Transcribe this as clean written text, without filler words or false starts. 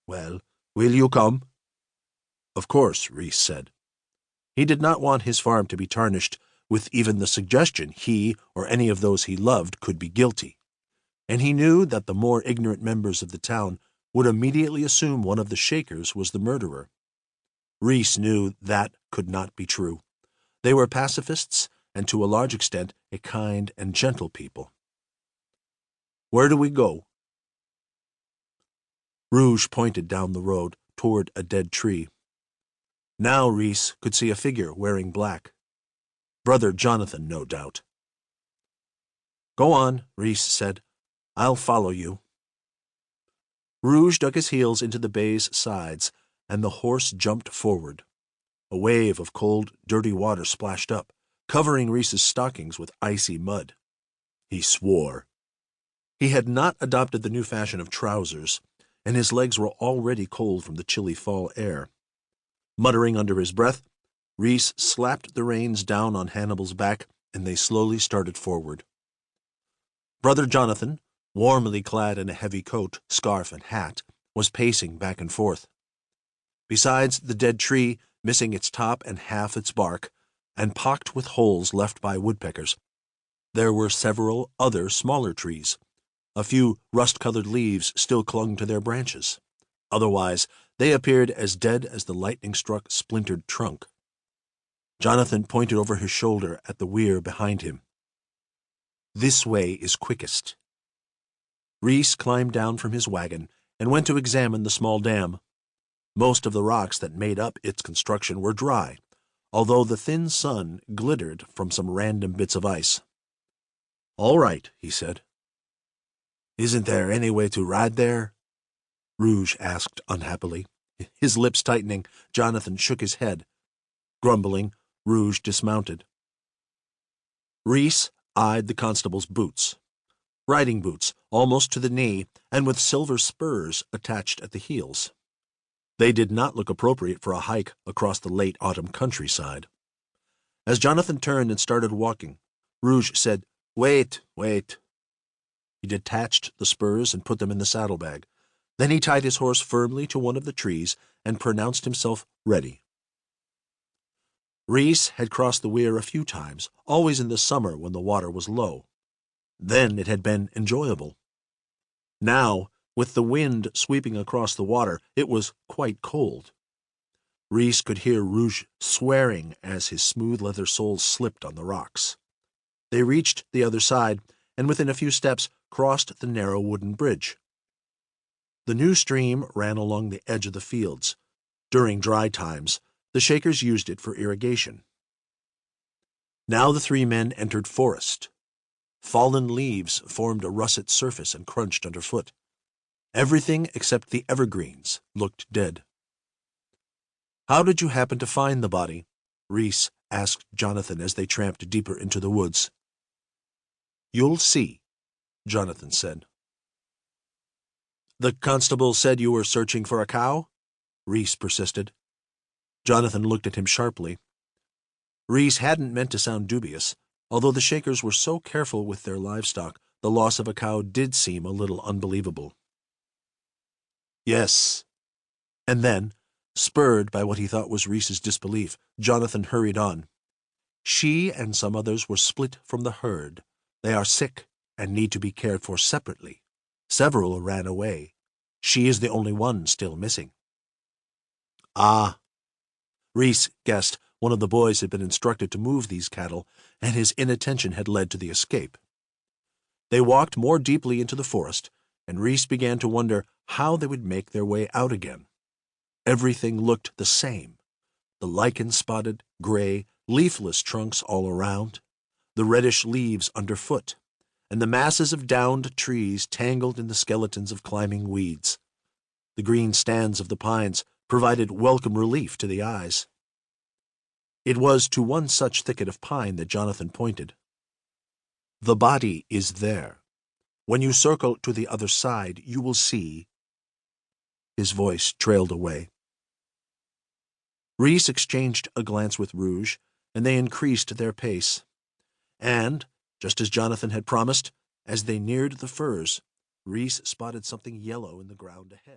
"Well, will you come?" "Of course," Rees said. He did not want his farm to be tarnished with even the suggestion he or any of those he loved could be guilty, and he knew that the more ignorant members of the town would immediately assume one of the Shakers was the murderer. Rees knew that could not be true. They were pacifists, and to a large extent a kind and gentle people. "Where do we go?" Rouge pointed down the road toward a dead tree. Now Rees could see a figure wearing black. Brother Jonathan, no doubt. "Go on," Rees said. "I'll follow you." Rouge dug his heels into the bay's sides, and the horse jumped forward. A wave of cold, dirty water splashed up, covering Rees's stockings with icy mud. He swore. He had not adopted the new fashion of trousers, and his legs were already cold from the chilly fall air. Muttering under his breath, Rees slapped the reins down on Hannibal's back, and they slowly started forward. Brother Jonathan, warmly clad in a heavy coat, scarf, and hat, was pacing back and forth. Besides the dead tree, missing its top and half its bark, and pocked with holes left by woodpeckers, there were several other smaller trees. A few rust-colored leaves still clung to their branches. Otherwise, they appeared as dead as the lightning-struck, splintered trunk. Jonathan pointed over his shoulder at the weir behind him. "This way is quickest." Rees climbed down from his wagon and went to examine the small dam. Most of the rocks that made up its construction were dry, although the thin sun glittered from some random bits of ice. "All right," he said. "Isn't there any way to ride there?" Rouge asked unhappily. His lips tightening, Jonathan shook his head. Grumbling, Rouge dismounted. Rees eyed the constable's boots. Riding boots, almost to the knee, and with silver spurs attached at the heels. They did not look appropriate for a hike across the late autumn countryside. As Jonathan turned and started walking, Rouge said, "Wait, wait." He detached the spurs and put them in the saddlebag. Then he tied his horse firmly to one of the trees and pronounced himself ready. Rees had crossed the weir a few times, always in the summer when the water was low. Then it had been enjoyable. Now, with the wind sweeping across the water, it was quite cold. Rees could hear Rouge swearing as his smooth leather soles slipped on the rocks. They reached the other side, and within a few steps crossed the narrow wooden bridge. The new stream ran along the edge of the fields. During dry times, the Shakers used it for irrigation. Now the three men entered forest. Fallen leaves formed a russet surface and crunched underfoot. Everything except the evergreens looked dead. "How did you happen to find the body?" Rees asked Jonathan as they tramped deeper into the woods. "You'll see," Jonathan said. "The constable said you were searching for a cow?" Rees persisted. Jonathan looked at him sharply. Rees hadn't meant to sound dubious. Although the Shakers were so careful with their livestock, the loss of a cow did seem a little unbelievable. "Yes." And then, spurred by what he thought was Rees's disbelief, Jonathan hurried on. "She and some others were split from the herd. They are sick and need to be cared for separately. Several ran away. She is the only one still missing." "Ah." Rees guessed one of the boys had been instructed to move these cattle, and his inattention had led to the escape. They walked more deeply into the forest, and Rees began to wonder how they would make their way out again. Everything looked the same. The lichen-spotted, gray, leafless trunks all around, the reddish leaves underfoot, and the masses of downed trees tangled in the skeletons of climbing weeds. The green stands of the pines provided welcome relief to the eyes. It was to one such thicket of pine that Jonathan pointed. "The body is there. When you circle to the other side, you will see—" His voice trailed away. Rees exchanged a glance with Rouge, and they increased their pace. And, just as Jonathan had promised, as they neared the firs, Rees spotted something yellow in the ground ahead.